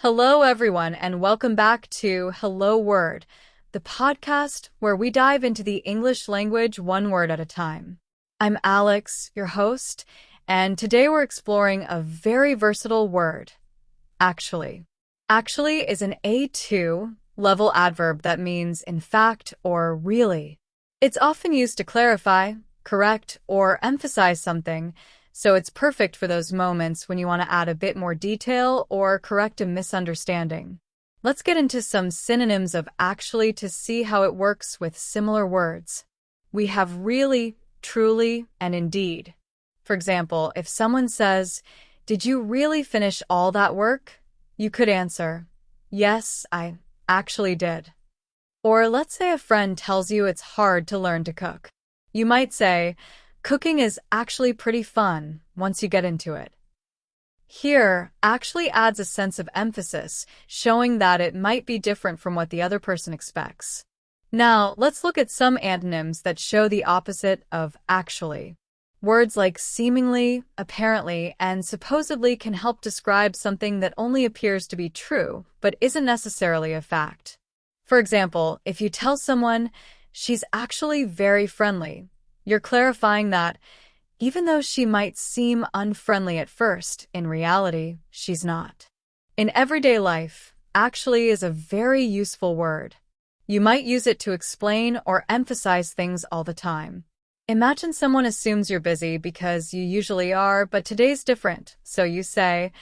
Hello, everyone, and welcome back to Hello Word, the podcast where we dive into the English language one word at a time. I'm Alex, your host, and today we're exploring a very versatile word, actually. Actually is an A2 level adverb that means in fact or really. It's often used to clarify, correct, or emphasize something, so it's perfect for those moments when you want to add a bit more detail or correct a misunderstanding. Let's get into some synonyms of actually to see how it works with similar words. We have really, truly, and indeed. For example, if someone says, "Did you really finish all that work?" You could answer, "Yes, I actually did." Or let's say a friend tells you it's hard to learn to cook. You might say, "Cooking is actually pretty fun once you get into it." Here, actually adds a sense of emphasis, showing that it might be different from what the other person expects. Now, let's look at some antonyms that show the opposite of actually. Words like seemingly, apparently, and supposedly can help describe something that only appears to be true, but isn't necessarily a fact. For example, if you tell someone, "She's actually very friendly," you're clarifying that, even though she might seem unfriendly at first, in reality, she's not. In everyday life, actually is a very useful word. You might use it to explain or emphasize things all the time. Imagine someone assumes you're busy because you usually are, but today's different, so you say,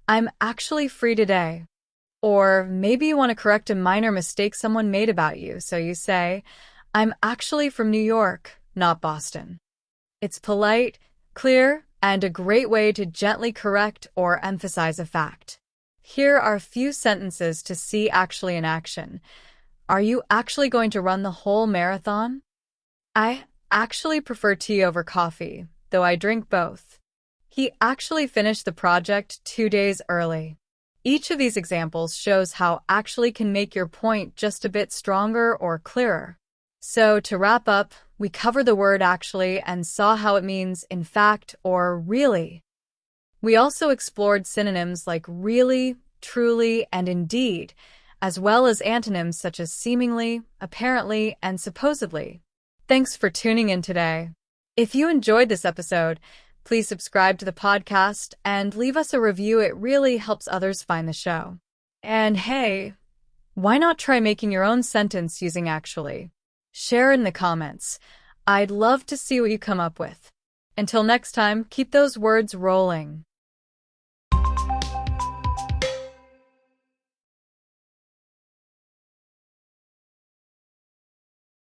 "I'm actually free today." Or maybe you want to correct a minor mistake someone made about you, so you say, "I'm actually from New York, not Boston." It's polite, clear, and a great way to gently correct or emphasize a fact. Here are a few sentences to see actually in action. Are you actually going to run the whole marathon? I actually prefer tea over coffee, though I drink both. He actually finished the project 2 days early. Each of these examples shows how actually can make your point just a bit stronger or clearer. So, to wrap up, we covered the word actually and saw how it means in fact or really. We also explored synonyms like really, truly, and indeed, as well as antonyms such as seemingly, apparently, and supposedly. Thanks for tuning in today. If you enjoyed this episode, please subscribe to the podcast and leave us a review. It really helps others find the show. And hey, why not try making your own sentence using actually? Share in the comments. I'd love to see what you come up with. Until next time, keep those words rolling.